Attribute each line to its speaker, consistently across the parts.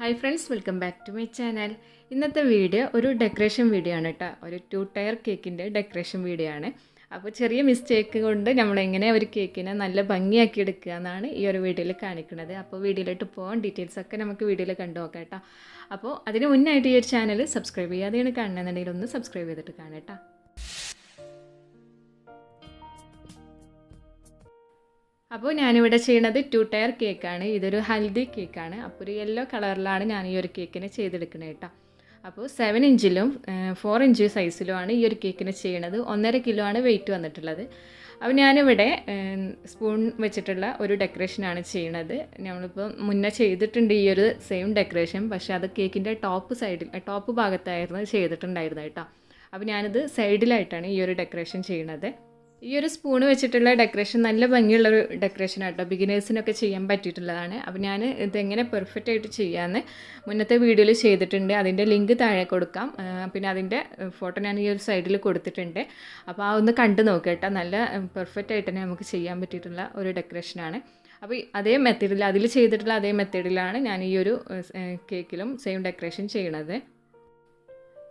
Speaker 1: Hi friends, welcome back to my channel. ഇന്നത്തെ video ഒരു decoration video ആണ് കേട്ടോ. ഒരു 2 ടയർ കേക്കിൻ്റെ ഡെക്കറേഷൻ വീഡിയോ ആണ്. അപ്പോൾ ചെറിയ മിസ്റ്റേക്ക് കൊണ്ട് നമ്മൾ എങ്ങനെ ഒരു കേക്കിനെ നല്ല ഭംഗിയാക്കി എടുക്കുക എന്നാണ് ഈ ഒരു വീഡിയോയിൽ കാണിക്കുന്നത്. അപ്പോൾ വീഡിയോയിലോട്ട് പോകാൻ ഡീറ്റെയിൽസ് ഒക്കെ നമുക്ക് വീഡിയോയിൽ കണ്ടു നോക്കാം കേട്ടോ. അപ്പോൾ അതിന് മുന്നായിട്ട് ഈ ഒരു ചാനൽ സബ്സ്ക്രൈബ് ചെയ്യാതെയാണ് കാണുന്നതെന്നുണ്ടെങ്കിൽ ഒന്ന് സബ്സ്ക്രൈബ് ചെയ്തിട്ട് കാണാം കേട്ടോ. അപ്പോൾ ഞാനിവിടെ ചെയ്യുന്നത് 2 ടയർ കേക്കാണ്. ഇതൊരു ഹൽദി കേക്കാണ്. അപ്പോൾ ഒരു യെല്ലോ കളറിലാണ് ഞാൻ ഈ ഒരു കേക്കിനെ ചെയ്തെടുക്കുന്നത് കേട്ടോ. അപ്പോൾ 7 ഇഞ്ചിലും 4 ഇഞ്ച് സൈസിലുമാണ് ഈ ഒരു കേക്കിനെ ചെയ്യണത്. 1.5 കിലോ ആണ് വെയിറ്റ് വന്നിട്ടുള്ളത്. അപ്പോൾ ഞാനിവിടെ സ്പൂൺ വെച്ചിട്ടുള്ള ഒരു ഡെക്കറേഷനാണ് ചെയ്യണത്. നമ്മളിപ്പോൾ മുന്നേ ചെയ്തിട്ടുണ്ട് ഈ ഒരു സെയിം ഡെക്കറേഷൻ, പക്ഷേ അത് കേക്കിൻ്റെ ടോപ്പ് ഭാഗത്തായിരുന്നു ചെയ്തിട്ടുണ്ടായിരുന്നത് കേട്ടോ. അപ്പോൾ ഞാനിത് സൈഡിലായിട്ടാണ് ഈ ഒരു ഡെക്കറേഷൻ ചെയ്യണത്. ഈ ഒരു സ്പൂണ് വെച്ചിട്ടുള്ള ഡെക്കറേഷൻ നല്ല ഭംഗിയുള്ളൊരു ഡെക്കറേഷൻ ആട്ടോ, ബിഗിനേഴ്സിനൊക്കെ ചെയ്യാൻ പറ്റിയിട്ടുള്ളതാണ്. അപ്പോൾ ഞാൻ ഇതെങ്ങനെ പെർഫെക്റ്റ് ആയിട്ട് ചെയ്യാമെന്ന് മുന്നത്തെ വീഡിയോയിൽ ചെയ്തിട്ടുണ്ട്. അതിൻ്റെ ലിങ്ക് താഴെ കൊടുക്കാം. പിന്നെ അതിൻ്റെ ഫോട്ടോ ഞാൻ ഈ ഒരു സൈഡിൽ കൊടുത്തിട്ടുണ്ട്. അപ്പോൾ ആ ഒന്ന് കണ്ടു നോക്കുക കേട്ടോ. നല്ല പെർഫെക്റ്റ് ആയിട്ട് തന്നെ നമുക്ക് ചെയ്യാൻ പറ്റിയിട്ടുള്ള ഒരു ഡെക്കറേഷനാണ്. അപ്പോൾ അതേ മെത്തേഡിൽ അതിൽ ചെയ്തിട്ടുള്ള അതേ മെത്തേഡിലാണ് ഞാൻ ഈ ഒരു കേക്കിലും സെയിം ഡെക്കറേഷൻ ചെയ്യണത്.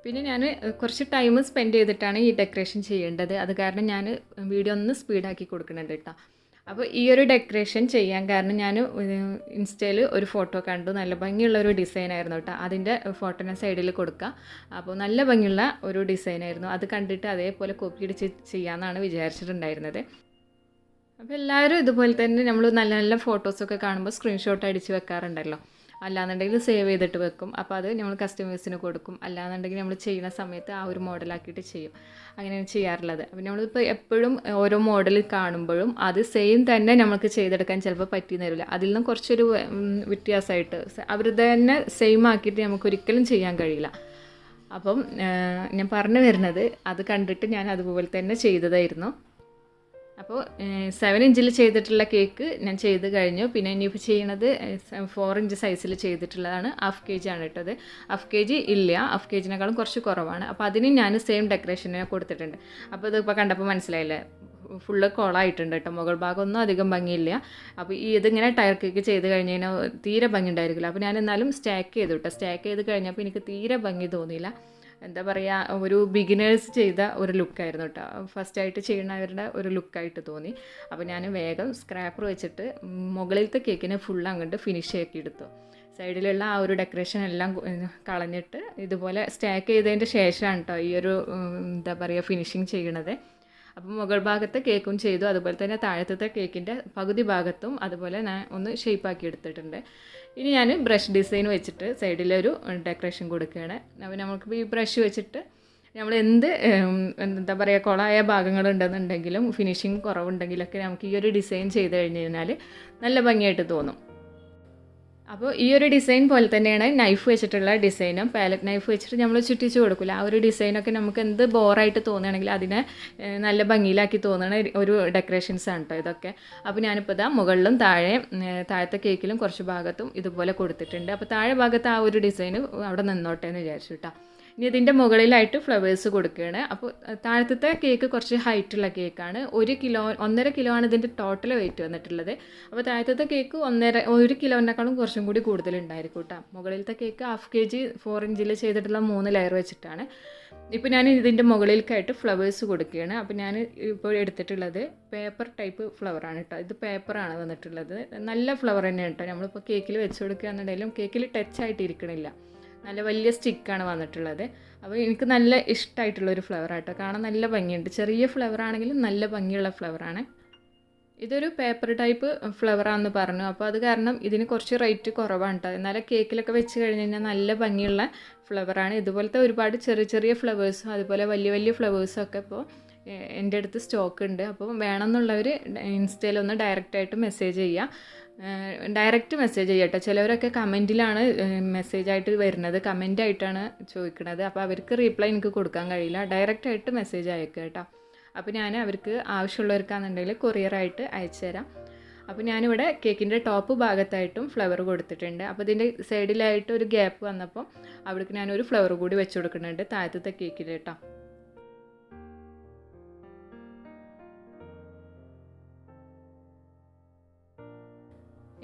Speaker 1: പിന്നെ ഞാൻ കുറച്ച് ടൈം സ്പെൻഡ് ചെയ്തിട്ടാണ് ഈ ഡെക്കറേഷൻ ചെയ്യേണ്ടത്. അത് കാരണം ഞാൻ വീഡിയോ ഒന്ന് സ്പീഡാക്കി കൊടുക്കുന്നുണ്ട് കേട്ടോ. അപ്പോൾ ഈ ഒരു ഡെക്കറേഷൻ ചെയ്യാൻ കാരണം ഞാൻ ഇൻസ്റ്റയിൽ ഒരു ഫോട്ടോ കണ്ടു. നല്ല ഭംഗിയുള്ള ഒരു ഡിസൈനായിരുന്നു കേട്ടോ. അതിൻ്റെ ഫോട്ടോ ഞാൻ സൈഡിൽ കൊടുക്കുക. അപ്പോൾ നല്ല ഭംഗിയുള്ള ഒരു ഡിസൈനായിരുന്നു. അത് കണ്ടിട്ട് അതേപോലെ കോപ്പി അടിച്ച് ചെയ്യാമെന്നാണ് വിചാരിച്ചിട്ടുണ്ടായിരുന്നത്. അപ്പോൾ എല്ലാവരും ഇതുപോലെ തന്നെ നമ്മൾ നല്ല നല്ല ഫോട്ടോസൊക്കെ കാണുമ്പോൾ സ്ക്രീൻഷോട്ട് അടിച്ച് വെക്കാറുണ്ടല്ലോ. അല്ലാന്നുണ്ടെങ്കിൽ സേവ് ചെയ്തിട്ട് വെക്കും. അപ്പോൾ അത് നമ്മൾ കസ്റ്റമേഴ്സിന് കൊടുക്കും. അല്ലാന്നുണ്ടെങ്കിൽ നമ്മൾ ചെയ്യുന്ന സമയത്ത് ആ ഒരു മോഡലാക്കിയിട്ട് ചെയ്യും. അങ്ങനെയാണ് ചെയ്യാറുള്ളത്. അപ്പോൾ നമ്മളിപ്പോൾ എപ്പോഴും ഓരോ മോഡൽ കാണുമ്പോഴും അത് സെയിം തന്നെ നമുക്ക് ചെയ്തെടുക്കാൻ ചിലപ്പോൾ പറ്റിയെന്ന് വരില്ല. അതിൽ നിന്നും കുറച്ചൊരു വ്യത്യാസമായിട്ട് അവർ തന്നെ സെയിം ആക്കിയിട്ട് നമുക്കൊരിക്കലും ചെയ്യാൻ കഴിയില്ല. അപ്പം ഞാൻ പറഞ്ഞു വരുന്നത് അത് കണ്ടിട്ട് ഞാൻ അതുപോലെ തന്നെ ചെയ്തതായിരുന്നു. അപ്പോൾ 7 ഇഞ്ചിൽ ചെയ്തിട്ടുള്ള കേക്ക് ഞാൻ ചെയ്ത് കഴിഞ്ഞു. പിന്നെ ഇനിയിപ്പോൾ ചെയ്യണത് 4 ഇഞ്ച് സൈസിൽ ചെയ്തിട്ടുള്ളതാണ്. ഹാഫ് kg ആണ് കേട്ടത്. ഹാഫ് kg ഇല്ല, ഹാഫ് kgനേക്കാളും കുറച്ച് കുറവാണ്. അപ്പോൾ അതിന് ഞാൻ സെയിം ഡെക്കറേഷനെ കൊടുത്തിട്ടുണ്ട്. അപ്പോൾ ഇതിപ്പോൾ കണ്ടപ്പോൾ മനസ്സിലായില്ലേ, ഫുള്ള് കോളായിട്ടുണ്ട് കേട്ടോ. മുകൾ ഭാഗമൊന്നും അധികം ഭംഗിയില്ല. അപ്പോൾ ഇതിങ്ങനെ ടയർ കേക്ക് ചെയ്ത് കഴിഞ്ഞ് കഴിഞ്ഞാൽ തീരെ ഭംഗി ഉണ്ടായിരിക്കില്ല. അപ്പോൾ ഞാൻ എന്നാലും സ്റ്റാക്ക് ചെയ്തു കേട്ടോ. സ്റ്റാക്ക് ചെയ്ത് കഴിഞ്ഞപ്പോൾ എനിക്ക് തീരെ ഭംഗി തോന്നിയില്ല. എന്താ പറയുക, ഒരു ബിഗിനേഴ്സ് ചെയ്ത ഒരു ലുക്കായിരുന്നു കേട്ടോ. ഫസ്റ്റായിട്ട് ചെയ്യുന്നവരുടെ ഒരു ലുക്കായിട്ട് തോന്നി. അപ്പോൾ ഞാൻ വേഗം സ്ക്രാപ്പർ വെച്ചിട്ട് മുകളിലത്തെ കേക്കിനെ ഫുൾ അങ്ങോട്ട് ഫിനിഷ് ആക്കി എടുത്തു. സൈഡിലുള്ള ആ ഒരു ഡെക്കറേഷൻ എല്ലാം കളഞ്ഞിട്ട് ഇതുപോലെ സ്റ്റാക്ക് ചെയ്തതിൻ്റെ ശേഷമാണ് കേട്ടോ ഈ ഒരു എന്താ പറയുക ഫിനിഷിങ് ചെയ്യണത്. അപ്പം മുകൾ ഭാഗത്തെ കേക്കും ചെയ്തു, അതുപോലെ തന്നെ താഴത്തെ കേക്കിൻ്റെ പകുതി ഭാഗത്തും അതുപോലെ ഞാൻ ഒന്ന് ഷേപ്പാക്കി എടുത്തിട്ടുണ്ട്. ഇനി ഞാൻ ബ്രഷ് ഡിസൈൻ വെച്ചിട്ട് സൈഡിലൊരു ഡെക്കറേഷൻ കൊടുക്കുകയാണ്. അപ്പോൾ നമുക്ക് ഈ ബ്രഷ് വെച്ചിട്ട് നമ്മൾ എന്താ പറയുക കുളമായ ഭാഗങ്ങളുണ്ടെന്നുണ്ടെങ്കിലും ഫിനിഷിങ് കുറവുണ്ടെങ്കിലൊക്കെ നമുക്ക് ഈ ഒരു ഡിസൈൻ ചെയ്ത് കഴിഞ്ഞ് കഴിഞ്ഞാൽ നല്ല ഭംഗിയായിട്ട് തോന്നും. അപ്പോൾ ഈ ഒരു ഡിസൈൻ പോലെ തന്നെയാണ് നൈഫ് വെച്ചിട്ടുള്ള ഡിസൈനും. പാലറ്റ് നൈഫ് വെച്ചിട്ട് നമ്മൾ ചുറ്റിച്ച് കൊടുക്കില്ല. ആ ഒരു ഡിസൈനൊക്കെ നമുക്ക് എന്ത് ബോറായിട്ട് തോന്നുകയാണെങ്കിൽ അതിനെ നല്ല ഭംഗിയിലാക്കി തോന്നുന്ന ഒരു ഡെക്കറേഷൻസാണ് കേട്ടോ ഇതൊക്കെ. അപ്പോൾ ഞാനിപ്പോൾ ഇതാ മുകളിലും താഴത്തെ കേക്കിലും കുറച്ച് ഭാഗത്തും ഇതുപോലെ കൊടുത്തിട്ടുണ്ട്. അപ്പോൾ താഴെ ഭാഗത്ത് ആ ഒരു ഡിസൈൻ അവിടെ നിന്നോട്ടെ എന്ന് വിചാരിച്ചു കേട്ടോ. ഇനി ഇതിൻ്റെ മുകളിലായിട്ട് ഫ്ലവേഴ്സ് കൊടുക്കുകയാണ്. അപ്പോൾ താഴത്തെ കേക്ക് കുറച്ച് ഹൈറ്റുള്ള കേക്കാണ്. 1.5 കിലോ ആണ് ഇതിൻ്റെ ടോട്ടൽ വെയിറ്റ് വന്നിട്ടുള്ളത്. അപ്പോൾ താഴത്തെ കേക്ക് 1 കിലോനേക്കാളും കുറച്ചും കൂടി കൂടുതലുണ്ടായിരിക്കും കേട്ടോ. മുകളിലത്തെ കേക്ക് ഹാഫ് kg 4 ഇഞ്ചിൽ ചെയ്തിട്ടുള്ള 3 ലെയർ വെച്ചിട്ടാണ്. ഇപ്പോൾ ഞാൻ ഇതിൻ്റെ മുകളിലേക്കായിട്ട് ഫ്ലവേഴ്സ് കൊടുക്കുകയാണ്. അപ്പോൾ ഞാൻ ഇപ്പോൾ എടുത്തിട്ടുള്ളത് പേപ്പർ ടൈപ്പ് ഫ്ലവറാണ് കേട്ടോ. ഇത് പേപ്പറാണ് വന്നിട്ടുള്ളത്. നല്ല ഫ്ലവർ തന്നെയാണ് കേട്ടോ. നമ്മളിപ്പോൾ കേക്കിൽ വെച്ച് കൊടുക്കുകയാണെന്നുണ്ടെങ്കിലും കേക്കിൽ ടച്ച് ആയിട്ട് ഇരിക്കണില്ല. നല്ല വലിയ സ്റ്റിക്കാണ് വന്നിട്ടുള്ളത്. അപ്പോൾ എനിക്ക് നല്ല ഇഷ്ടമായിട്ടുള്ളൊരു ഫ്ലവറാണ് കേട്ടോ. കാണാൻ നല്ല ഭംഗിയുണ്ട്. ചെറിയ ഫ്ലവറാണെങ്കിലും നല്ല ഭംഗിയുള്ള ഫ്ലവറാണ്. ഇതൊരു പേപ്പർ ടൈപ്പ് ഫ്ലവറാണെന്ന് പറഞ്ഞു. അപ്പോൾ അത് കാരണം ഇതിന് കുറച്ച് റേറ്റ് കുറവാണ് കേട്ടോ. എന്നാലും കേക്കിലൊക്കെ വെച്ച് കഴിഞ്ഞ് കഴിഞ്ഞാൽ നല്ല ഭംഗിയുള്ള ഫ്ലവറാണ്. ഇതുപോലത്തെ ഒരുപാട് ചെറിയ ചെറിയ ഫ്ലവേഴ്സും അതുപോലെ വലിയ വലിയ ഫ്ലവേഴ്സും ഒക്കെ ഇപ്പോൾ എൻ്റെ അടുത്ത് സ്റ്റോക്ക് ഉണ്ട്. അപ്പോൾ വേണമെന്നുള്ളവർ ഇൻസ്റ്റയിലൊന്ന് ഡയറക്റ്റായിട്ട് മെസ്സേജ് ചെയ്യുക. ഡയറക്റ്റ് മെസ്സേജ് ചെയ്യട്ടോ. ചിലവരൊക്കെ കമൻറ്റിലാണ് മെസ്സേജായിട്ട് വരുന്നത്, കമൻറ്റായിട്ടാണ് ചോദിക്കുന്നത്. അപ്പോൾ അവർക്ക് റീപ്ലൈ എനിക്ക് കൊടുക്കാൻ കഴിയില്ല. ഡയറക്റ്റായിട്ട് മെസ്സേജ് അയക്കുക കേട്ടോ. അപ്പോൾ ഞാൻ അവർക്ക് ആവശ്യമുള്ളവർക്കാണെന്നുണ്ടെങ്കിൽ കൊറിയറായിട്ട് അയച്ചു തരാം. അപ്പോൾ ഞാനിവിടെ കേക്കിൻ്റെ ടോപ്പ് ഭാഗത്തായിട്ടും ഫ്ലവർ കൊടുത്തിട്ടുണ്ട്. അപ്പോൾ ഇതിൻ്റെ സൈഡിലായിട്ട് ഒരു ഗ്യാപ്പ് വന്നപ്പോൾ അവിടേക്ക് ഞാനൊരു ഫ്ലവർ കൂടി വെച്ച് കൊടുക്കുന്നുണ്ട് താഴത്തെ കേക്കിൽ കേട്ടോ.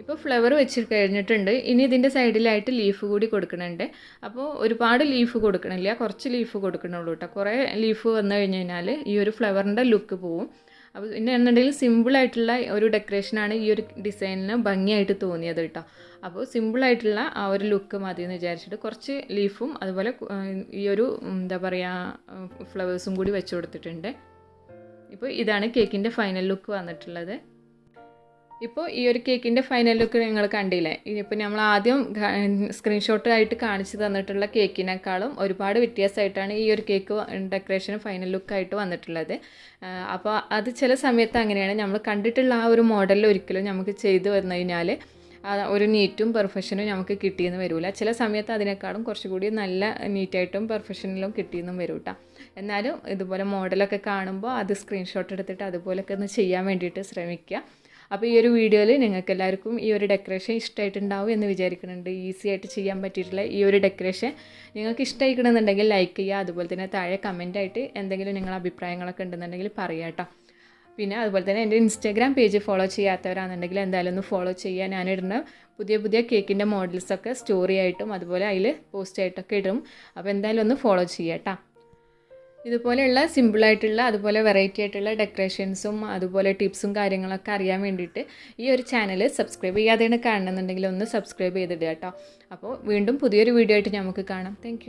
Speaker 1: ഇപ്പോൾ ഫ്ലവർ വെച്ച് കഴിഞ്ഞിട്ടുണ്ട്. ഇനി ഇതിൻ്റെ സൈഡിലായിട്ട് ലീഫ് കൂടി കൊടുക്കുന്നുണ്ട്. അപ്പോൾ ഒരുപാട് ലീഫ് കൊടുക്കണില്ല, കുറച്ച് ലീഫ് കൊടുക്കണുള്ളൂ കേട്ടോ. കുറേ ലീഫ് വന്നു കഴിഞ്ഞ് കഴിഞ്ഞാൽ ഈ ഒരു ഫ്ലവറിൻ്റെ ലുക്ക് പോവും. അപ്പോൾ പിന്നെ എന്നുണ്ടെങ്കിൽ സിമ്പിളായിട്ടുള്ള ഒരു ഡെക്കറേഷനാണ് ഈ ഒരു ഡിസൈനിന് ഭംഗിയായിട്ട് തോന്നിയത് കേട്ടോ. അപ്പോൾ സിമ്പിളായിട്ടുള്ള ആ ഒരു ലുക്ക് മതി എന്ന് വിചാരിച്ചിട്ട് കുറച്ച് ലീഫും അതുപോലെ ഈ ഒരു എന്താ പറയുക ഫ്ലവേഴ്സും കൂടി വെച്ച് കൊടുത്തിട്ടുണ്ട്. ഇപ്പോൾ ഇതാണ് കേക്കിൻ്റെ ഫൈനൽ ലുക്ക് വന്നിട്ടുള്ളത്. ഇപ്പോൾ ഈ ഒരു കേക്കിൻ്റെ ഫൈനൽ ലുക്ക് നിങ്ങൾ കണ്ടില്ലേ. ഇപ്പോൾ നമ്മൾ ആദ്യം സ്ക്രീൻഷോട്ട് ആയിട്ട് കാണിച്ചു തന്നിട്ടുള്ള കേക്കിനേക്കാളും ഒരുപാട് വ്യത്യാസമായിട്ടാണ് ഈ ഒരു കേക്ക് ഡെക്കറേഷൻ ഫൈനൽ ലുക്കായിട്ട് വന്നിട്ടുള്ളത്. അപ്പോൾ അത് ചില സമയത്ത് അങ്ങനെയാണ്, നമ്മൾ കണ്ടിട്ടുള്ള ആ ഒരു മോഡലിൽ ഒരിക്കലും നമുക്ക് ചെയ്തു വന്നു കഴിഞ്ഞാൽ ഒരു നീറ്റും പെർഫെക്ഷനും നമുക്ക് കിട്ടിയെന്ന് വരില്ല. ചില സമയത്ത് അതിനേക്കാളും കുറച്ചുകൂടി നല്ല നീറ്റായിട്ടും പെർഫെക്ഷനിലും കിട്ടിയെന്നും വരും കേട്ടോ. എന്നാലും ഇതുപോലെ മോഡലൊക്കെ കാണുമ്പോൾ അത് സ്ക്രീൻഷോട്ട് എടുത്തിട്ട് അതുപോലൊക്കെ ഒന്ന് ചെയ്യാൻ വേണ്ടിയിട്ട് ശ്രമിക്കുക. അപ്പോൾ ഈ ഒരു വീഡിയോയിൽ നിങ്ങൾക്ക് എല്ലാവർക്കും ഈ ഒരു ഡെക്കറേഷൻ ഇഷ്ടമായിട്ടുണ്ടാവും എന്ന് വിചാരിക്കുന്നുണ്ട്. ഈസി ആയിട്ട് ചെയ്യാൻ പറ്റിയിട്ടുള്ള ഈ ഒരു ഡെക്കറേഷൻ നിങ്ങൾക്ക് ഇഷ്ടമായിക്കണമെന്നുണ്ടെങ്കിൽ ലൈക്ക് ചെയ്യുക. അതുപോലെ തന്നെ താഴെ കമൻറ്റായിട്ട് എന്തെങ്കിലും നിങ്ങളുടെ അഭിപ്രായങ്ങളൊക്കെ ഉണ്ടെന്നുണ്ടെങ്കിൽ പറയാം കേട്ടോ. പിന്നെ അതുപോലെ തന്നെ എൻ്റെ ഇൻസ്റ്റാഗ്രാം പേജ് ഫോളോ ചെയ്യാത്തവരാണെന്നുണ്ടെങ്കിൽ എന്തായാലും ഒന്ന് ഫോളോ ചെയ്യുക. ഞാനിടുന്ന പുതിയ പുതിയ കേക്കിൻ്റെ മോഡൽസൊക്കെ സ്റ്റോറി ആയിട്ടും അതുപോലെ അതിൽ പോസ്റ്റായിട്ടൊക്കെ ഇടും. അപ്പോൾ എന്തായാലും ഒന്ന് ഫോളോ ചെയ്യുക കേട്ടോ. ഇതുപോലെയുള്ള സിമ്പിളായിട്ടുള്ള അതുപോലെ വെറൈറ്റി ആയിട്ടുള്ള ഡെക്കറേഷൻസും അതുപോലെ ടിപ്സും കാര്യങ്ങളൊക്കെ അറിയാൻ വേണ്ടിയിട്ട് ഈ ഒരു ചാനൽ സബ്സ്ക്രൈബ് ചെയ്യാതെയാണ് കാണണമെന്നുണ്ടെങ്കിൽ ഒന്ന് സബ്സ്ക്രൈബ് ചെയ്തിടുക കേട്ടോ. അപ്പോൾ വീണ്ടും പുതിയൊരു വീഡിയോ ആയിട്ട് നമുക്ക് കാണാം. താങ്ക്